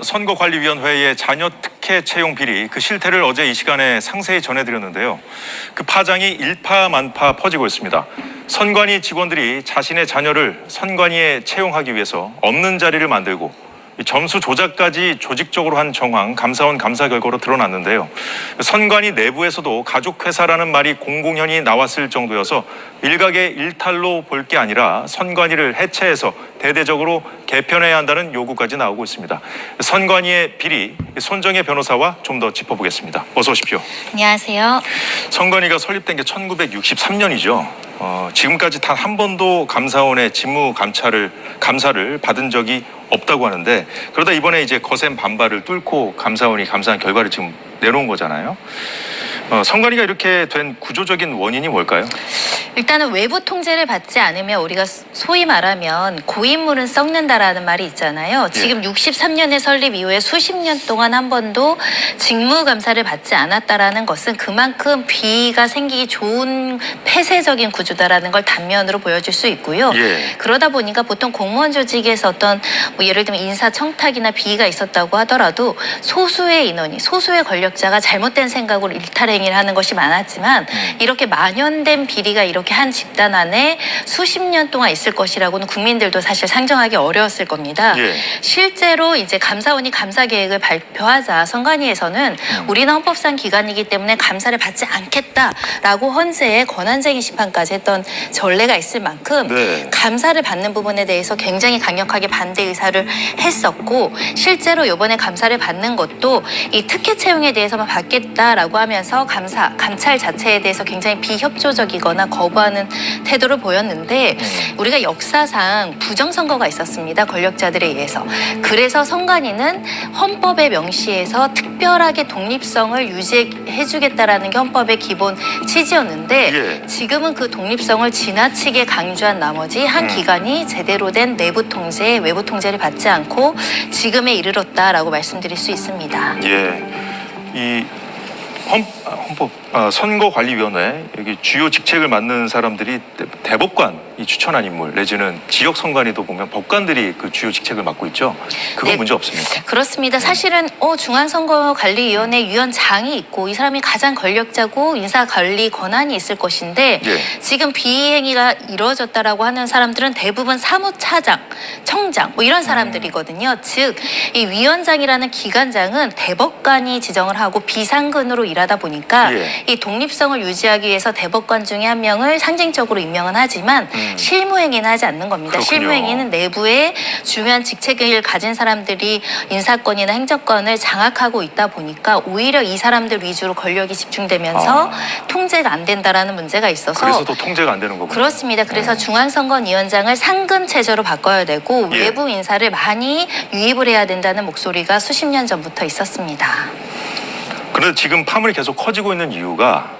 선거관리위원회의 자녀 특혜 채용 비리 그 실태를 어제 이 시간에 상세히 전해드렸는데요. 그 파장이 일파만파 퍼지고 있습니다. 선관위 직원들이 자신의 자녀를 선관위에 채용하기 위해서 없는 자리를 만들고 점수 조작까지 조직적으로 한 정황 감사원 감사 결과로 드러났는데요. 선관위 내부에서도 가족회사라는 말이 공공연히 나왔을 정도여서 일각의 일탈로 볼 게 아니라 선관위를 해체해서 대대적으로 개편해야 한다는 요구까지 나오고 있습니다. 선관위의 비리, 손정혜 변호사와 좀 더 짚어보겠습니다. 어서 오십시오. 안녕하세요. 선관위가 설립된 게 1963년이죠. 지금까지 단 한 번도 감사원의 직무 감사를 받은 적이 없다고 하는데, 그러다 이번에 이제 거센 반발을 뚫고 감사원이 감사한 결과를 지금 내놓은 거잖아요. 선관위가 이렇게 된 구조적인 원인이 뭘까요? 일단은 외부 통제를 받지 않으면 우리가 소위 말하면 고인물은 썩는다라는 말이 있잖아요. 지금 63년의 설립 이후에 수십 년 동안 한 번도 직무 감사를 받지 않았다라는 것은 그만큼 비위가 생기기 좋은 폐쇄적인 구조다라는 걸 단면으로 보여줄 수 있고요. 그러다 보니까 보통 공무원 조직에서 어떤 예를 들면 인사 청탁이나 비위가 있었다고 하더라도 소수의 인원이 소수의 권력자가 잘못된 생각으로 일탈행위를 하는 것이 많았지만 이렇게 만연된 비리가 이렇게 한 집단 안에 수십 년 동안 있을 것이라고는 국민들도 사실 상정하기 어려웠을 겁니다. 실제로 이제 감사원이 감사 계획을 발표하자 선관위에서는 우리는 헌법상 기관이기 때문에 감사를 받지 않겠다라고 헌재에 권한쟁의 심판까지 했던 전례가 있을 만큼 감사를 받는 부분에 대해서 굉장히 강력하게 반대 의사를 했었고, 실제로 이번에 감사를 받는 것도 이 특혜 채용에 대해서만 받겠다라고 하면서 감찰 자체에 대해서 굉장히 비협조적이거나 거부하는 태도를 보였는데, 우리가 역사상 부정선거가 있었습니다. 권력자들에 의해서. 그래서 선관위는 헌법에 명시해서 특별하게 독립성을 유지해주겠다라는 게 헌법의 기본 취지였는데 지금은 그 독립성을 지나치게 강조한 나머지 한 기관이 제대로 된 내부 통제, 외부 통제를 받지 않고 지금에 이르렀다라고 말씀드릴 수 있습니다. 이 선거관리위원회 여기 주요 직책을 맡는 사람들이 대법관이 추천한 인물 내지는 지역 선관위도 보면 법관들이 그 주요 직책을 맡고 있죠. 그건 문제 없습니까? 그렇습니다. 사실은 중앙선거관리위원회 위원장이 있고 이 사람이 가장 권력자고 인사관리 권한이 있을 것인데 지금 비행위가 이루어졌다라고 하는 사람들은 대부분 사무차장, 청장 뭐 이런 사람들이거든요. 즉 이 위원장이라는 기관장은 대법관이 지정을 하고 비상근으로 일하다 보니까 이 독립성을 유지하기 위해서 대법관 중에 한 명을 상징적으로 임명은 하지만 실무행위는 하지 않는 겁니다. 실무행위는 내부에 중요한 직책을 가진 사람들이 인사권이나 행정권을 장악하고 있다 보니까 오히려 이 사람들 위주로 권력이 집중되면서 통제가 안 된다라는 문제가 있어서 그래서 또 통제가 안 되는 거군요. 그렇습니다. 그래서 중앙선관위원장을 상근 체제로 바꿔야 되고 외부 인사를 많이 유입을 해야 된다는 목소리가 수십 년 전부터 있었습니다. 그런데 지금 파문이 계속 커지고 있는 이유가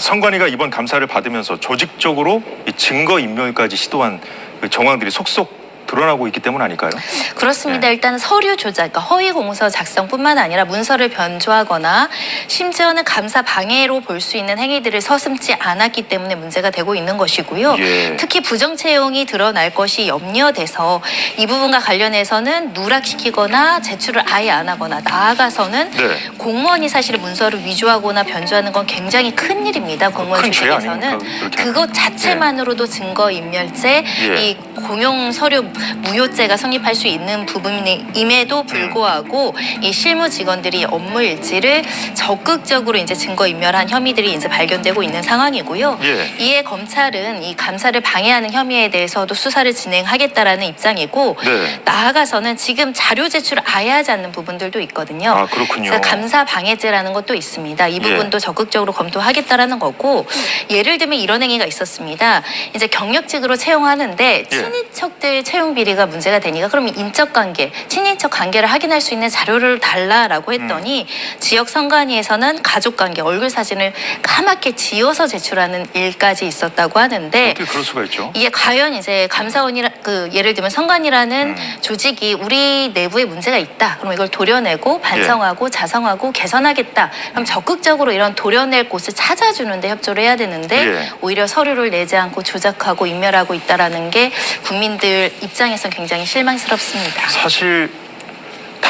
선관위가 이번 감사를 받으면서 조직적으로 이 증거인멸까지 시도한 그 정황들이 속속 드러나고 있기 때문 아닐까요? 그렇습니다. 일단 서류 조작, 그러니까 허위 공서 작성뿐만 아니라 문서를 변조하거나 심지어는 감사 방해로 볼 수 있는 행위들을 서슴지 않았기 때문에 문제가 되고 있는 것이고요. 특히 부정 채용이 드러날 것이 염려돼서 이 부분과 관련해서는 누락시키거나 제출을 아예 안 하거나 나아가서는 공무원이 사실 문서를 위조하거나 변조하는 건 굉장히 큰 일입니다. 공무원 조직에서는. 그것 자체만으로도 증거인멸죄, 이 공용 서류 무효죄가 성립할 수 있는 부분임에도 불구하고 이 실무 직원들이 업무 일지를 적극적으로 이제 증거인멸한 혐의들이 이제 발견되고 있는 상황이고요. 이에 검찰은 이 감사를 방해하는 혐의에 대해서도 수사를 진행하겠다라는 입장이고 나아가서는 지금 자료 제출을 아예 하지 않는 부분들도 있거든요. 그렇군요. 감사 방해죄라는 것도 있습니다. 이 부분도 적극적으로 검토하겠다라는 거고, 예를 들면 이런 행위가 있었습니다. 이제 경력직으로 채용하는데 친인척들 채용 비리가 문제가 되니까 그럼 인적 관계, 친인척 관계를 확인할 수 있는 자료를 달라라고 했더니 지역 선관위에서는 가족 관계, 얼굴 사진을 까맣게 지워서 제출하는 일까지 있었다고 하는데 어떻게 그럴 수가 있죠? 이게 과연 이제 감사원이라 예를 들면 선관위라는 조직이 우리 내부에 문제가 있다. 그럼 이걸 도려내고 반성하고 자성하고 개선하겠다. 그럼 적극적으로 이런 도려낼 곳을 찾아주는데 협조를 해야 되는데 오히려 서류를 내지 않고 조작하고 인멸하고 있다라는 게 국민들 입장에선 굉장히 실망스럽습니다. 사실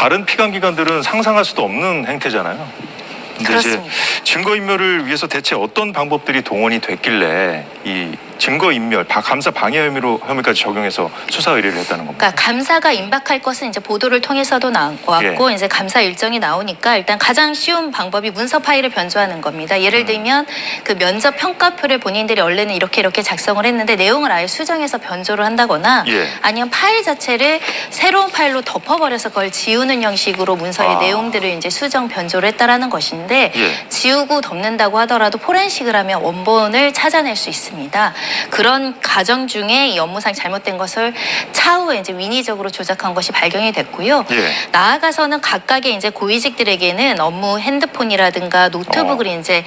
다른 피감기관들은 상상할 수도 없는 행태잖아요. 근데 이제 그렇습니다. 증거인멸을 위해서 대체 어떤 방법들이 동원이 됐길래 이 증거인멸, 감사 방해 혐의까지 적용해서 수사 의뢰를 했다는 겁니다. 그러니까 감사가 임박할 것은 이제 보도를 통해서도 나왔고 이제 감사 일정이 나오니까 일단 가장 쉬운 방법이 문서 파일을 변조하는 겁니다. 예를 들면 그 면접 평가표를 본인들이 원래는 이렇게 작성을 했는데 내용을 아예 수정해서 변조를 한다거나 아니면 파일 자체를 새로운 파일로 덮어버려서 그걸 지우는 형식으로 문서의 내용들을 이제 수정 변조를 했다라는 것인데 지우고 덮는다고 하더라도 포렌식을 하면 원본을 찾아낼 수 있습니다. 그런 과정 중에 이 업무상 잘못된 것을 차후에 이제 인위적으로 조작한 것이 발견이 됐고요. 나아가서는 각각의 이제 고위직들에게는 업무 핸드폰이라든가 노트북을 이제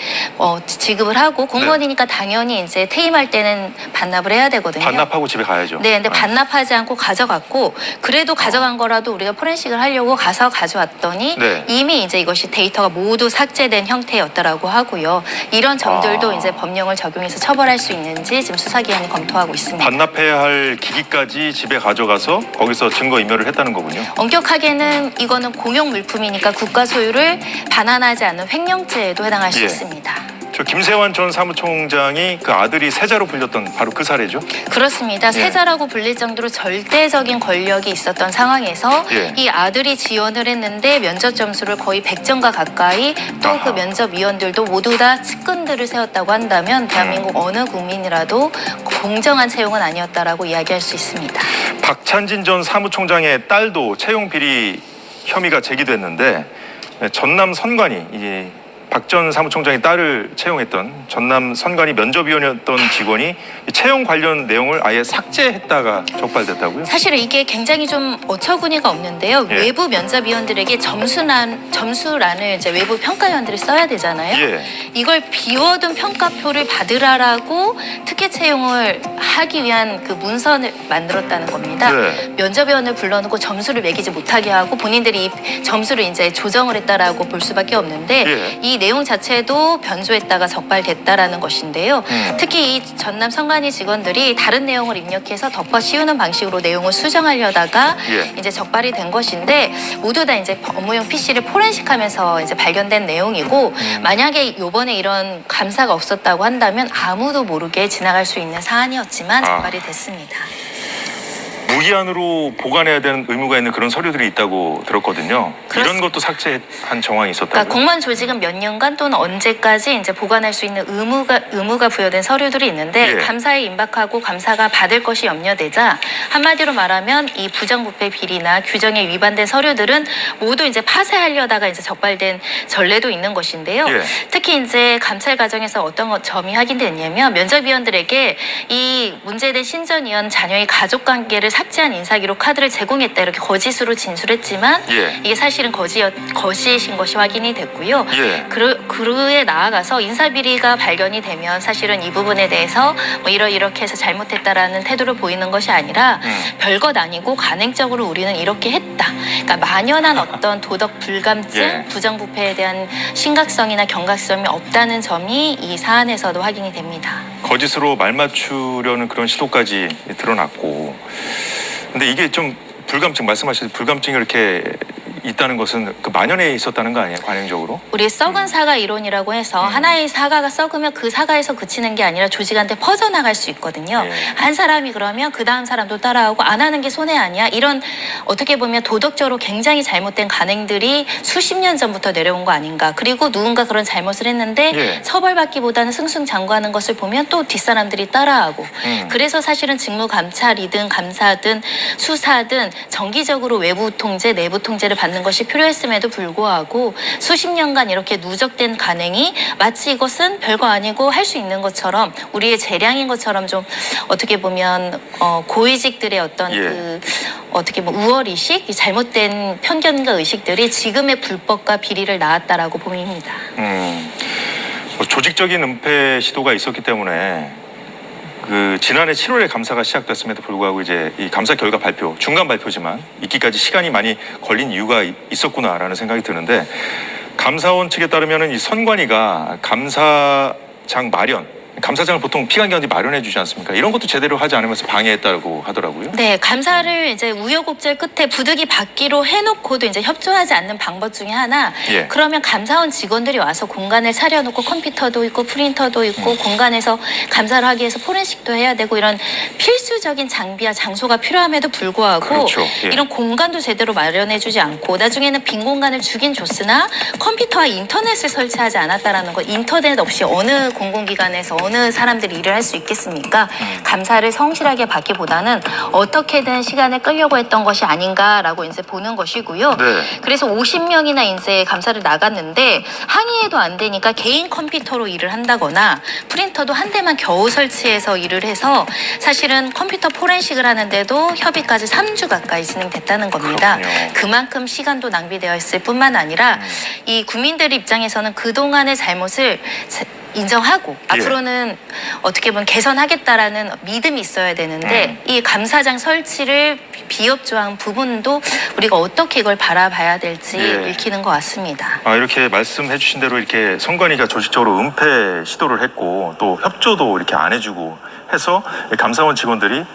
지급을 하고 공무원이니까 당연히 이제 퇴임할 때는 반납을 해야 되거든요. 반납하고 집에 가야죠. 네, 근데 반납하지 않고 가져갔고 그래도 가져간 거라도 우리가 포렌식을 하려고 가서 가져왔더니 이미 이제 이것이 데이터가 모두 삭제된 형태였다라고 하고요. 이런 점들도 이제 법령을 적용해서 처벌할 수 있는지 지금 수사기관이 검토하고 있습니다. 반납해야 할 기기까지 집에 가져가서 거기서 증거인멸을 했다는 거군요. 엄격하게는 이거는 공용 물품이니까 국가 소유를 반환하지 않는 횡령죄에도 해당할 수 있습니다. 저 김세환 전 사무총장이 그 아들이 세자로 불렸던 바로 그 사례죠? 그렇습니다. 세자라고 불릴 정도로 절대적인 권력이 있었던 상황에서 이 아들이 지원을 했는데 면접 점수를 거의 100점과 가까이 또 그 면접위원들도 모두 다 측근들을 세웠다고 한다면 대한민국 어느 국민이라도 공정한 채용은 아니었다라고 이야기할 수 있습니다. 박찬진 전 사무총장의 딸도 채용 비리 혐의가 제기됐는데 전남 선관위 이 박 전 사무총장의 딸을 채용했던 전남 선관위 면접위원이었던 직원이 채용 관련 내용을 아예 삭제했다가 적발됐다고요? 사실 이게 굉장히 좀 어처구니가 없는데요. 외부 면접위원들에게 점수란을 이제 외부 평가위원들이 써야 되잖아요. 이걸 비워둔 평가표를 받으라라고 특혜 채용을 하기 위한 그 문서를 만들었다는 겁니다. 면접위원을 불러놓고 점수를 매기지 못하게 하고 본인들이 이 점수를 이제 조정을 했다라고 볼 수밖에 없는데 이 내용 자체도 변조했다가 적발됐다라는 것인데요. 특히 이 전남 선관위 직원들이 다른 내용을 입력해서 덮어 씌우는 방식으로 내용을 수정하려다가 이제 적발이 된 것인데 모두 다 이제 업무용 PC를 포렌식하면서 이제 발견된 내용이고 만약에 이번에 이런 감사가 없었다고 한다면 아무도 모르게 지나갈 수 있는 사안이었지만 적발이 됐습니다. 무기한으로 보관해야 되는 의무가 있는 그런 서류들이 있다고 들었거든요. 이런 것도 삭제한 정황이 있었다고요? 그러니까 공무원 조직은 몇 년간 또는 언제까지 이제 보관할 수 있는 의무가 부여된 서류들이 있는데 감사에 임박하고 감사가 받을 것이 염려되자 한마디로 말하면 이 부정부패 비리나 규정에 위반된 서류들은 모두 이제 파쇄하려다가 이제 적발된 전례도 있는 것인데요. 특히 이제 감찰 과정에서 어떤 점이 확인됐냐면 면접위원들에게 이 문제된 신전위원 자녀의 가족 관계를 삭제한 인사기록 카드를 제공했다 이렇게 거짓으로 진술했지만 이게 사실은 거짓인 것이 확인이 됐고요. 그에 나아가서 인사비리가 발견이 되면 사실은 이 부분에 대해서 뭐 이렇게 해서 잘못했다라는 태도를 보이는 것이 아니라 별것 아니고 간행적으로 우리는 이렇게 했다. 그러니까 만연한 어떤 도덕 불감증, 부정부패에 대한 심각성이나 경각성이 없다는 점이 이 사안에서도 확인이 됩니다. 거짓으로 말 맞추려는 그런 시도까지 드러났고 근데 이게 좀 불감증 말씀하신 불감증이 이렇게 있다는 것은 그 만연해 있었다는 거 아니에요? 관행적으로? 우리 썩은 사과 이론이라고 해서 하나의 사과가 썩으면 그 사과에서 그치는 게 아니라 조직한테 퍼져나갈 수 있거든요. 한 사람이 그러면 그 다음 사람도 따라하고 안 하는 게 손해 아니야? 이런 어떻게 보면 도덕적으로 굉장히 잘못된 간행들이 수십 년 전부터 내려온 거 아닌가. 그리고 누군가 그런 잘못을 했는데 처벌받기보다는 승승장구하는 것을 보면 또 뒷사람들이 따라하고 그래서 사실은 직무감찰이든 감사든 수사든 정기적으로 외부 통제, 내부 통제를 받는 것이 필요했음에도 불구하고 수십 년간 이렇게 누적된 간행이 마치 이것은 별거 아니고 할 수 있는 것처럼 우리의 재량인 것처럼 좀 어떻게 보면 고위직들의 어떤 그 어떻게 우월의식, 잘못된 편견과 의식들이 지금의 불법과 비리를 낳았다라고 보입니다. 조직적인 은폐 시도가 있었기 때문에 그 지난해 7월에 감사가 시작됐음에도 불구하고 이제 이 감사 결과 발표, 중간 발표지만 있기까지 시간이 많이 걸린 이유가 있었구나라는 생각이 드는데 감사원 측에 따르면은 이 선관위가 감사장 마련 감사장을 보통 피감기관들이 마련해 주지 않습니까? 이런 것도 제대로 하지 않으면서 방해했다고 하더라고요. 네, 감사를 이제 우여곡절 끝에 부득이 받기로 해놓고도 이제 협조하지 않는 방법 중에 하나. 예. 그러면 감사원 직원들이 와서 공간을 차려놓고 컴퓨터도 있고 프린터도 있고 공간에서 감사를 하기 위해서 포렌식도 해야 되고 이런 필수적인 장비와 장소가 필요함에도 불구하고 그렇죠. 예. 이런 공간도 제대로 마련해주지 않고 나중에는 빈 공간을 주긴 줬으나 컴퓨터와 인터넷을 설치하지 않았다라는 거. 인터넷 없이 어느 공공기관에서 어느 사람들이 일을 할 수 있겠습니까? 감사를 성실하게 받기보다는 어떻게든 시간을 끌려고 했던 것이 아닌가라고 이제 보는 것이고요. 네. 그래서 50명이나 이제 감사를 나갔는데 항의해도 안 되니까 개인 컴퓨터로 일을 한다거나 프린터도 한 대만 겨우 설치해서 일을 해서 사실은 컴퓨터 포렌식을 하는데도 협의까지 3주 가까이 진행됐다는 겁니다. 그렇군요. 그만큼 시간도 낭비되어 있을 뿐만 아니라 이 국민들 입장에서는 그동안의 잘못을 인정하고 예. 앞으로는 어떻게 보면 개선하겠다라는 믿음이 있어야 되는데 이 감사장 설치를 비협조한 부분도 우리가 어떻게 이걸 바라봐야 될지 예. 읽히는 것 같습니다. 이렇게 말씀해 주신 대로 이렇게 선관위가 조직적으로 은폐 시도를 했고 또 협조도 이렇게 안 해주고 해서 감사원 직원들이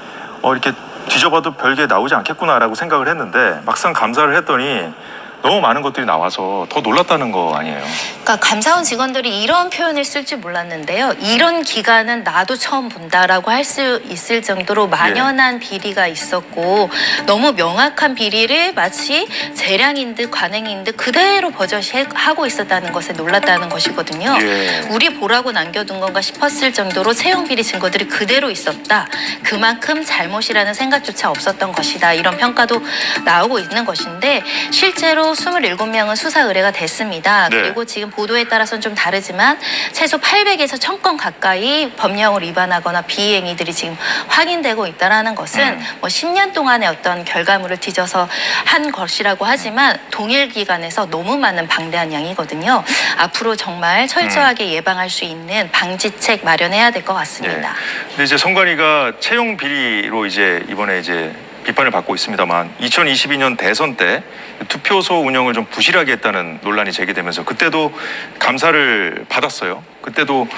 이렇게 뒤져봐도 별게 나오지 않겠구나라고 생각을 했는데 막상 감사를 했더니 너무 많은 것들이 나와서 더 놀랐다는 거 아니에요? 그러니까 감사원 직원들이 이런 표현을 쓸 줄 몰랐는데요. 이런 기간은 나도 처음 본다라고 할 수 있을 정도로 만연한 비리가 있었고 너무 명확한 비리를 마치 재량인 듯 관행인 듯 그대로 버젓이하고 있었다는 것에 놀랐다는 것이거든요. 예. 우리 보라고 남겨둔 건가 싶었을 정도로 채용 비리 증거들이 그대로 있었다. 그만큼 잘못이라는 생각조차 없었던 것이다. 이런 평가도 나오고 있는 것인데 실제로 27명은 수사 의뢰가 됐습니다. 네. 그리고 지금 보도에 따라서는 좀 다르지만 최소 800에서 1000건 가까이 법령을 위반하거나 비행위들이 지금 확인되고 있다는 것은 뭐 10년 동안의 어떤 결과물을 뒤져서 한 것이라고 하지만 동일 기간에서 너무 많은 방대한 양이거든요. 앞으로 정말 철저하게 예방할 수 있는 방지책 마련해야 될 것 같습니다. 근데 이제 선관위가 채용 비리로 이제 이번에 이제 비판을 받고 있습니다만 2022년 대선 때 투표소 운영을 좀 부실하게 했다는 논란이 제기되면서 그때도 감사를 받았어요. 그때도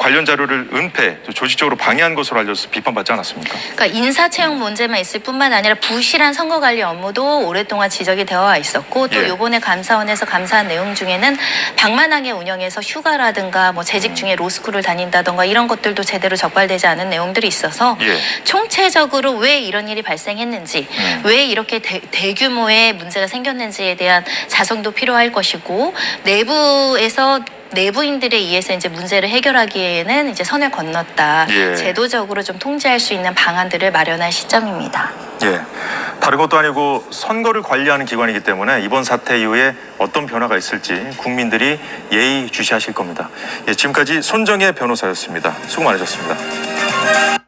관련 자료를 은폐, 또 조직적으로 방해한 것으로 알려져서 비판받지 않았습니까? 그러니까 인사 채용 문제만 있을 뿐만 아니라 부실한 선거 관리 업무도 오랫동안 지적이 되어 와 있었고 또 예. 이번에 감사원에서 감사한 내용 중에는 방만하게 운영해서 휴가라든가 뭐 재직 중에 로스쿨을 다닌다든가 이런 것들도 제대로 적발되지 않은 내용들이 있어서 예. 총체적으로 왜 이런 일이 발생했는지 왜 이렇게 대규모의 문제가 생겼는지에 대한 자성도 필요할 것이고 내부인들에 의해서 이제 문제를 해결하기에는 이제 선을 건넜다. 예. 제도적으로 좀 통제할 수 있는 방안들을 마련할 시점입니다. 예. 다른 것도 아니고 선거를 관리하는 기관이기 때문에 이번 사태 이후에 어떤 변화가 있을지 국민들이 예의주시하실 겁니다. 예, 지금까지 손정혜 변호사였습니다. 수고 많으셨습니다.